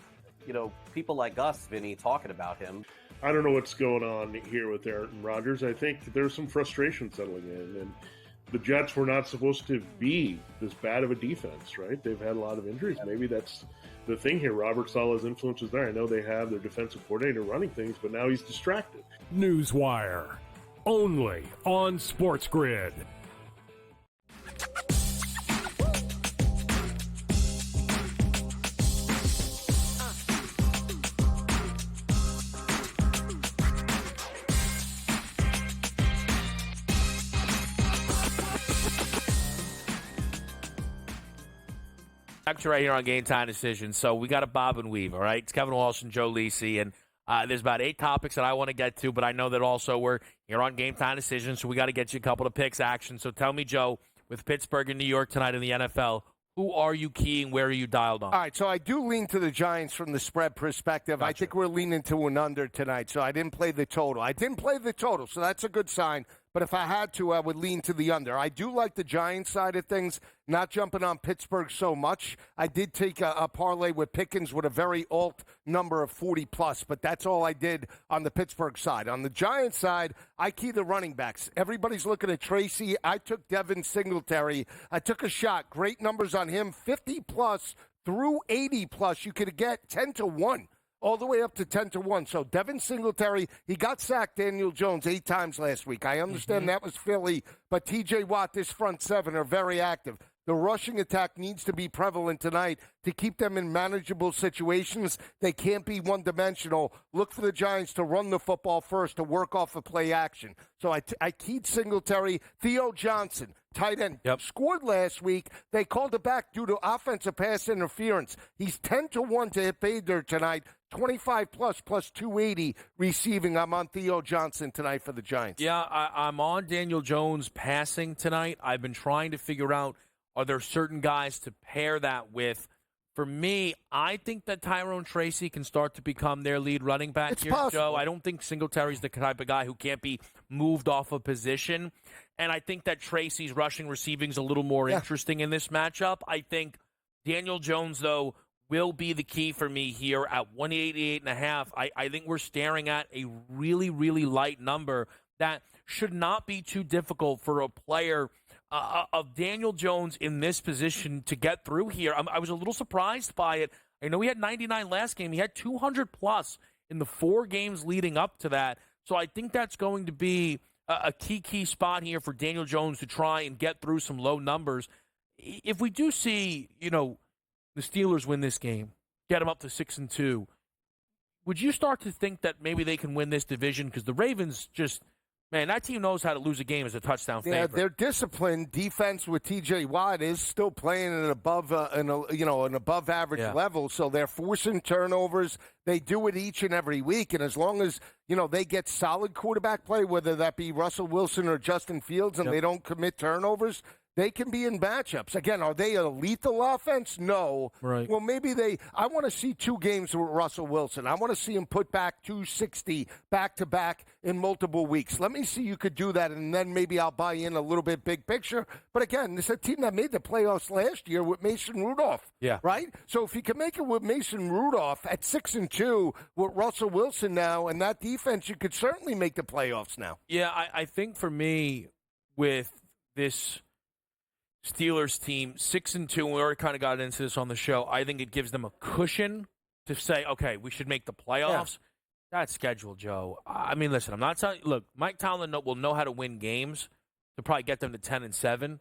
people like us, Vinny, talking about him. I don't know what's going on here with Aaron Rodgers. I think there's some frustration settling in, and the Jets were not supposed to be this bad of a defense, right? They've had a lot of injuries. Maybe that's the thing here. Robert Saleh's influence is there. I know they have their defensive coordinator running things, but now he's distracted. Newswire. Only on SportsGrid. Actually, right here on Game Time Decisions. So we got a bob and weave, all right? It's Kevin Walsh and Joe Lisi, and there's about 8 topics that I want to get to, but I know that also we're here on Game Time Decisions, so we got to get you a couple of picks action. So tell me, Joe, with Pittsburgh and New York tonight in the NFL, who are you keying? Where are you dialed on? All right, so I do lean to the Giants from the spread perspective. Gotcha. I think we're leaning to an under tonight, so I didn't play the total. So that's a good sign. But if I had to, I would lean to the under. I do like the Giants side of things, not jumping on Pittsburgh so much. I did take a parlay with Pickens with a very alt number of 40+, but that's all I did on the Pittsburgh side. On the Giants side, I key the running backs. Everybody's looking at Tracy. I took Devin Singletary. I took a shot. Great numbers on him, 50+ through 80+. You could get 10-1. All the way up to 10-1. So Devin Singletary, he got sacked Daniel Jones 8 times last week. I understand that was Philly, but T.J. Watt, this front seven are very active. The rushing attack needs to be prevalent tonight to keep them in manageable situations. They can't be one-dimensional. Look for the Giants to run the football first to work off of play action. So I keyed Singletary. Theo Johnson, tight end, scored last week. They called it back due to offensive pass interference. He's 10-1 to hit Bader tonight. 25+ plus 280 receiving. I'm on Theo Johnson tonight for the Giants. Yeah, I'm on Daniel Jones passing tonight. I've been trying to figure out, are there certain guys to pair that with? For me, I think that Tyrone Tracy can start to become their lead running back here, possible. Joe. I don't think Singletary's the type of guy who can't be moved off a position. And I think that Tracy's rushing receiving is a little more interesting in this matchup. I think Daniel Jones, though, will be the key for me here at 188.5. I think we're staring at a really, really light number that should not be too difficult for a player of Daniel Jones in this position to get through here. I was a little surprised by it. I know he had 99 last game. He had 200+ in the 4 games leading up to that. So I think that's going to be a key spot here for Daniel Jones to try and get through some low numbers. If we do see, the Steelers win this game, get them up to 6-2, would you start to think that maybe they can win this division? Because the Ravens just, man, that team knows how to lose a game as a touchdown favorite. Yeah, they're disciplined. Defense with T.J. Watt is still playing at an above average level. So they're forcing turnovers. They do it each and every week. And as long as they get solid quarterback play, whether that be Russell Wilson or Justin Fields, and they don't commit turnovers, they can be in matchups. Again, are they a lethal offense? No. Right. Well, maybe I want to see 2 games with Russell Wilson. I want to see him put back 260 back-to-back in multiple weeks. Let me see you could do that, and then maybe I'll buy in a little bit big picture. But again, this is a team that made the playoffs last year with Mason Rudolph. Yeah. Right? So if you can make it with Mason Rudolph at 6-2 with Russell Wilson now and that defense, you could certainly make the playoffs now. Yeah, I think for me, with this Steelers team, 6-2, we already kind of got into this on the show. I think it gives them a cushion to say, okay, we should make the playoffs. That schedule, Joe. I mean, listen, I'm not telling you. Look, Mike Tomlin will know how to win games to probably get them to 10-7.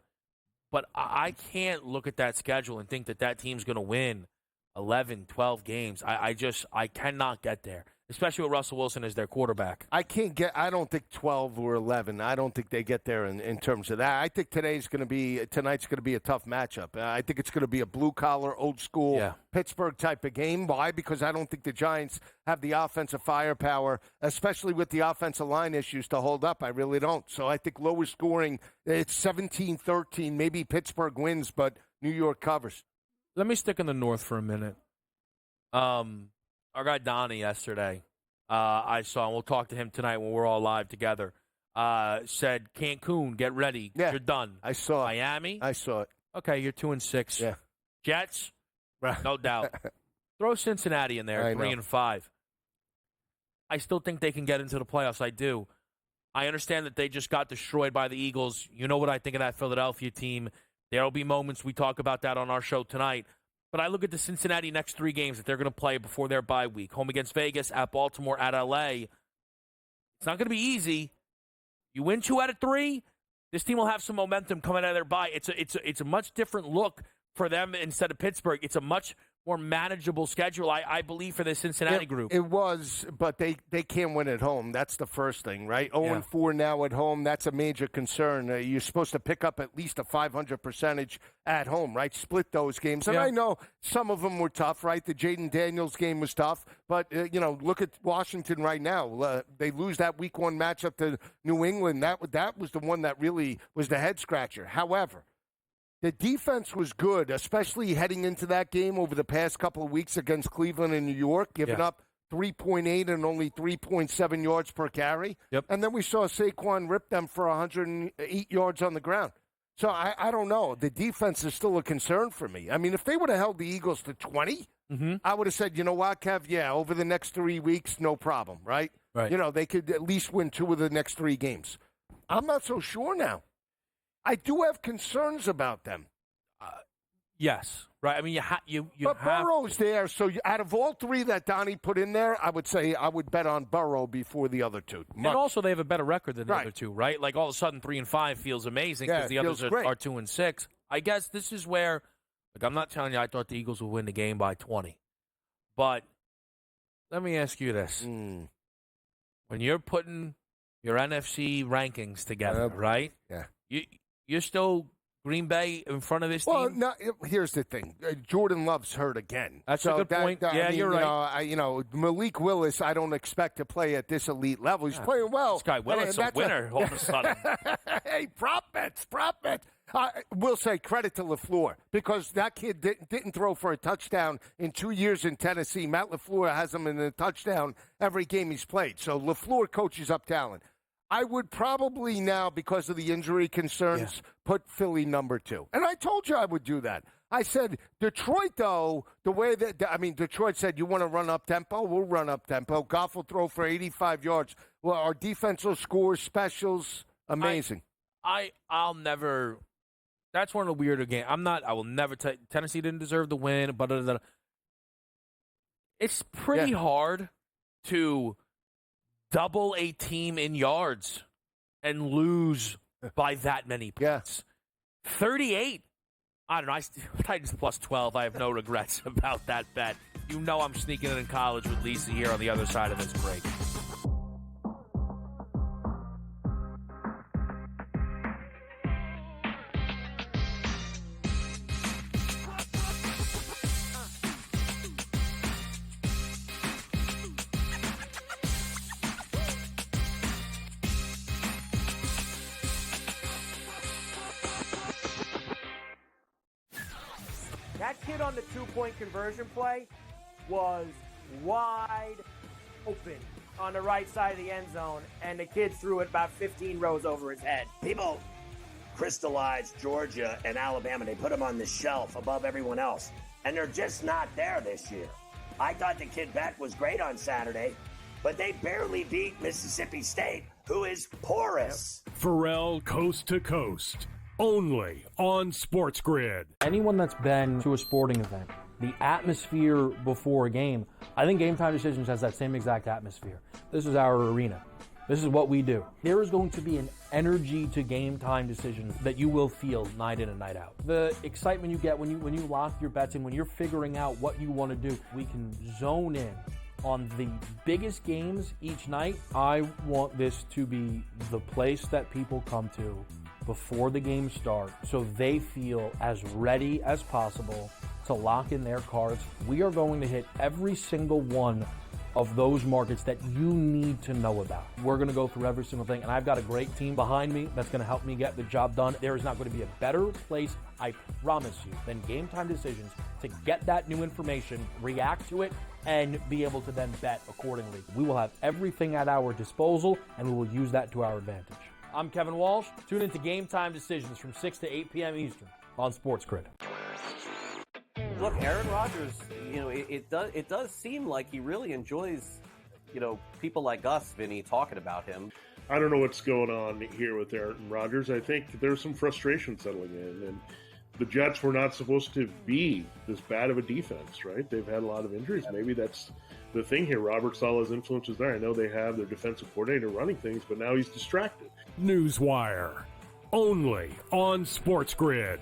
But I can't look at that schedule and think that team's going to win 11, 12 games. I cannot get there, especially with Russell Wilson as their quarterback. I don't think 12 or 11. I don't think they get there in terms of that. I think tonight's going to be a tough matchup. I think it's going to be a blue-collar, old-school Pittsburgh type of game. Why? Because I don't think the Giants have the offensive firepower, especially with the offensive line issues, to hold up. I really don't. So I think lower scoring, it's 17-13. Maybe Pittsburgh wins, but New York covers. Let me stick in the North for a minute. Our guy Donnie yesterday, I saw, and we'll talk to him tonight when we're all live together, said, Cancun, get ready. Yeah, you're done. I saw it. Miami? I saw it. Okay, you're 2-6. Yeah. Jets? No doubt. Throw Cincinnati in there, 3-5. I still think they can get into the playoffs. I do. I understand that they just got destroyed by the Eagles. You know what I think of that Philadelphia team. There will be moments we talk about that on our show tonight. But I look at the Cincinnati next 3 games that they're going to play before their bye week. Home against Vegas, at Baltimore, at L.A. It's not going to be easy. You win 2 out of 3, this team will have some momentum coming out of their bye. It's a much different look for them instead of Pittsburgh. It's a much more manageable schedule, I believe, for the Cincinnati group. It was, but they can't win at home. That's the first thing, right? 0-4 now at home. That's a major concern. You're supposed to pick up at least a 500 percentage at home, right? Split those games. And I know some of them were tough, right? The Jaden Daniels game was tough. But, look at Washington right now. They lose that week 1 matchup to New England. That was the one that really was the head-scratcher. However, the defense was good, especially heading into that game over the past couple of weeks against Cleveland and New York, giving up 3.8 and only 3.7 yards per carry. Yep. And then we saw Saquon rip them for 108 yards on the ground. So I don't know. The defense is still a concern for me. I mean, if they would have held the Eagles to 20, I would have said, you know what, Kev? Yeah, over the next 3 weeks, no problem, right? Right. You know, they could at least win 2 of the next 3 games. I'm not so sure now. I do have concerns about them. Yes, right. I mean, But Burrow's there, so out of all 3 that Donnie put in there, I would say I would bet on Burrow before the other 2. And also, they have a better record than the Right. other 2, right? Like all of a sudden, 3-5 feels amazing because Yeah, the it others feels are great. 2-6. I guess this is where, like, I'm not telling you I thought the Eagles would win the game by 20, but let me ask you this: when you're putting your NFC rankings together, right? Yeah. You're still Green Bay in front of this Well, team? no, here's the thing. Jordan Love's hurt again. That's a good point. Yeah, I mean, you're right. You know, Malik Willis, I don't expect to play at this elite level. He's playing well. This guy Willis And a winner all of a sudden. Hey, prop bets. We'll say credit to LaFleur because that kid didn't throw for a touchdown in 2 years in Tennessee. Matt LaFleur has him in a touchdown every game he's played. So LaFleur coaches up talent. I would probably now, because of the injury concerns, put Philly number 2. And I told you I would do that. I said, Detroit, though, the way that, Detroit said, you want to run up tempo? We'll run up tempo. Goff will throw for 85 yards. Well, our defense will score specials. Amazing. I'll never. That's one of the weirder games. I will never take. Tennessee didn't deserve the win, but it's pretty hard to double a team in yards and lose by that many points. 38. I don't know. Titans plus 12. I have no regrets about that bet. You know I'm sneaking in college with Lisa here on the other side of this break. That kid on the 2-point conversion play was wide open on the right side of the end zone, and the kid threw it about 15 rows over his head. People crystallized Georgia and Alabama. They put them on the shelf above everyone else, and they're just not there this year. I thought the kid Beck was great on Saturday, but they barely beat Mississippi State, who is porous. Pharrell Coast to Coast, only on SportsGrid. Anyone that's been to a sporting event, the atmosphere before a game, I think Game Time Decisions has that same exact atmosphere. This is our arena. This is what we do. There is going to be an energy to Game Time Decisions that you will feel night in and night out. The excitement you get when you lock your bets in, when you're figuring out what you want to do, we can zone in on the biggest games each night. I want this to be the place that people come to before the games start so they feel as ready as possible to lock in their cards. We are going to hit every single one of those markets that you need to know about. We're going to go through every single thing, and I've got a great team behind me that's going to help me get the job done. There is not going to be a better place, I promise you, than Game Time Decisions to get that new information, react to it, and be able to then bet accordingly. We will have everything at our disposal, and we will use that to our advantage. I'm Kevin Walsh. Tune into Game Time Decisions from 6 to 8 p.m. Eastern on SportsGrid. Look, Aaron Rodgers, it does seem like he really enjoys, people like us, Vinny, talking about him. I don't know what's going on here with Aaron Rodgers. I think there's some frustration settling in, and the Jets were not supposed to be this bad of a defense, right? They've had a lot of injuries. Maybe that's the thing here. Robert Saleh's influence is there. I know they have their defensive coordinator running things, but now he's distracted. Newswire, only on SportsGrid.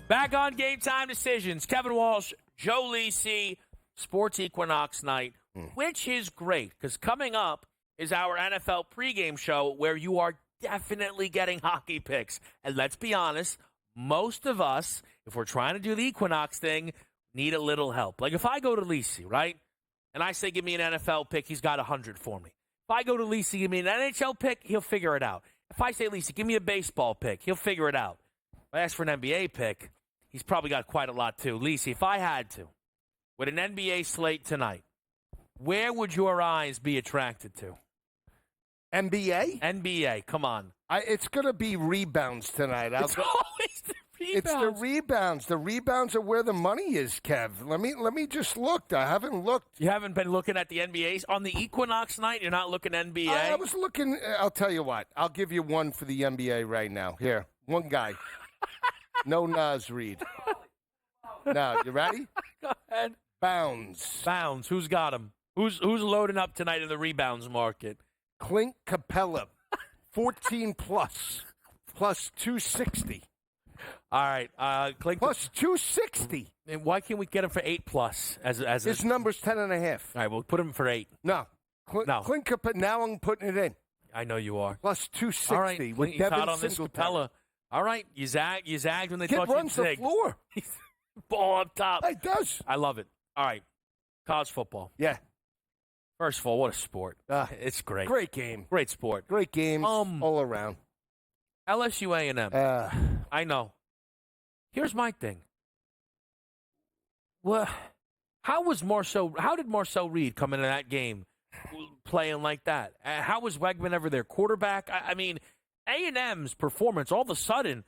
Back on Game Time Decisions. Kevin Walsh, Joe Lisi, Sports Equinox night, which is great because coming up is our NFL pregame show where you are definitely getting hockey picks. And let's be honest, most of us, if we're trying to do the Equinox thing, need a little help. Like if I go to Lisi, right, and I say give me an NFL pick, he's got 100 for me. If I go to Lisi, give me an NHL pick, he'll figure it out. If I say, Lisi, give me a baseball pick, he'll figure it out. If I ask for an NBA pick, he's probably got quite a lot too. Lisi, if I had to, with an NBA slate tonight, where would your eyes be attracted to? NBA? NBA, come on. It's going to be rebounds tonight. It's always the rebounds. It's the rebounds. The rebounds are where the money is, Kev. Let me just look. I haven't looked. You haven't been looking at the NBAs? On the Equinox night, you're not looking NBA? I was looking. I'll tell you what. I'll give you one for the NBA right now. Here, one guy. No Nas Reed. Now, you ready? Go ahead. Bounds. Who's got him? Who's loading up tonight in the rebounds market? Clint Capella, 14 plus 260. All right, Clint plus 260. And why can't we get him for 8 plus? As his number's 10.5. All right, we'll put him for 8. No, Clint Capella. Now I'm putting it in. I know you are. Plus 260. All right, with you Devin caught on this Capella. All right, you zagged when they thought Kid runs you'd the zig. floor. Ball up top. It does. I love it. All right, college football. Yeah. First of all, what a sport. It's great. Great game. Great sport. Great games all around. LSU A&M. I know. Here's my thing. Well, how did Marcel Reed come into that game playing like that? How was Wegman ever their quarterback? I mean, A&M's performance all of a sudden,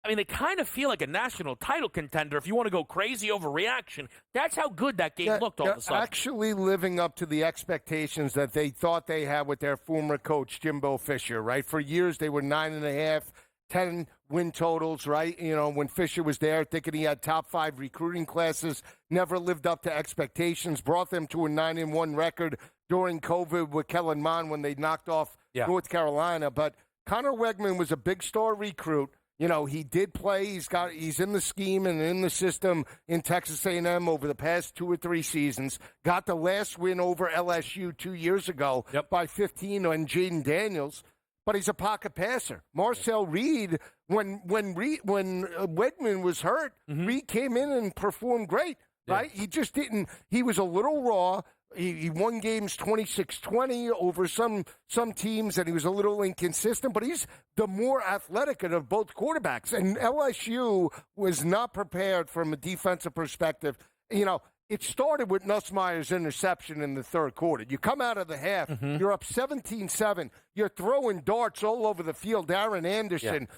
they kind of feel like a national title contender if you want to go crazy overreaction. That's how good that game looked all of a sudden. Actually living up to the expectations that they thought they had with their former coach, Jimbo Fisher, right? For years, they were 9.5, 10 win totals, right? You know, when Fisher was there, thinking he had top 5 recruiting classes, never lived up to expectations, brought them to a 9-1 record during COVID with Kellen Mond when they knocked off North Carolina. But Connor Wegman was a big star recruit. You know, he did play. He's in the scheme and in the system in Texas A&M over the past 2 or 3 seasons. Got the last win over LSU 2 years ago by 15 on Jaden Daniels. But he's a pocket passer. Marcel Reed, when Wegman was hurt, Reed came in and performed great. Right? He just didn't. He was a little raw. He won games 26-20 over some teams, and he was a little inconsistent, but he's the more athletic of both quarterbacks. And LSU was not prepared from a defensive perspective. You know, it started with Nussmeier's interception in the third quarter. You come out of the half, you're up 17-7. You're throwing darts all over the field. Aaron Anderson,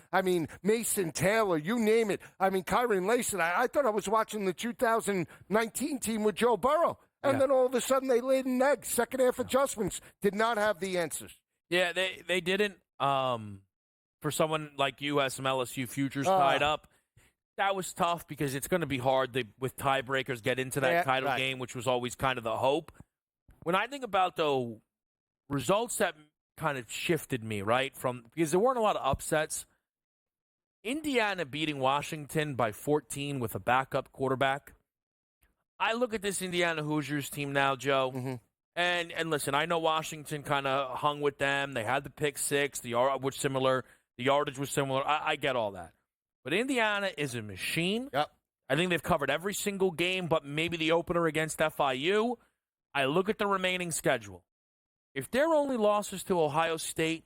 Mason Taylor, you name it. Kyron Layson. I thought I was watching the 2019 team with Joe Burrow. And then all of a sudden they laid an egg. Second half adjustments did not have the answers. Yeah, they didn't. For someone like you who has some LSU futures tied up, that was tough because it's going to be hard with tiebreakers get into that title game, which was always kind of the hope. When I think about, though, results that kind of shifted me, right, because there weren't a lot of upsets. Indiana beating Washington by 14 with a backup quarterback. I look at this Indiana Hoosiers team now, Joe, and listen, I know Washington kind of hung with them. They had the pick 6, the yardage was similar. I get all that. But Indiana is a machine. Yep. I think they've covered every single game, but maybe the opener against FIU. I look at the remaining schedule. If their only losses to Ohio State,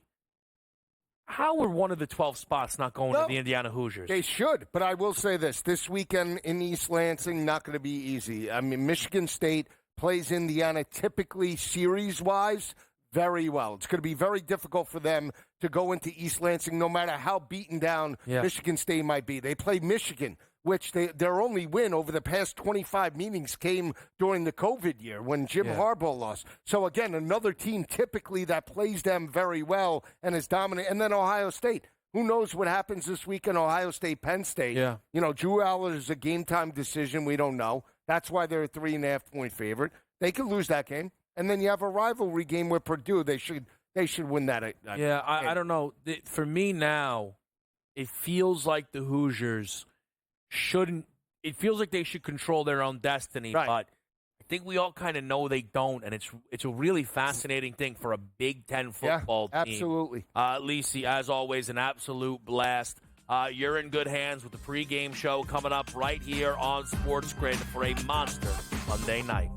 how are one of the 12 spots not going to the Indiana Hoosiers? They should, but I will say this weekend in East Lansing, not going to be easy. Michigan State plays Indiana typically series-wise very well. It's going to be very difficult for them to go into East Lansing no matter how beaten down Michigan State might be. They play Michigan, which their only win over the past 25 meetings came during the COVID year when Jim Harbaugh lost. So, again, another team typically that plays them very well and is dominant. And then Ohio State. Who knows what happens this week in Ohio State, Penn State. Yeah. You know, Drew Aller is a game-time decision. We don't know. That's why they're a 3.5-point favorite. They could lose that game. And then you have a rivalry game with Purdue. They should win that. I don't know. For me now, it feels like the Hoosiers shouldn't. It feels like they should control their own destiny, but I think we all kind of know they don't, and it's a really fascinating thing for a Big Ten football team. Absolutely. Lisi, as always, an absolute blast. you're in good hands with the pregame show coming up right here on Sports Grid for a monster Monday night.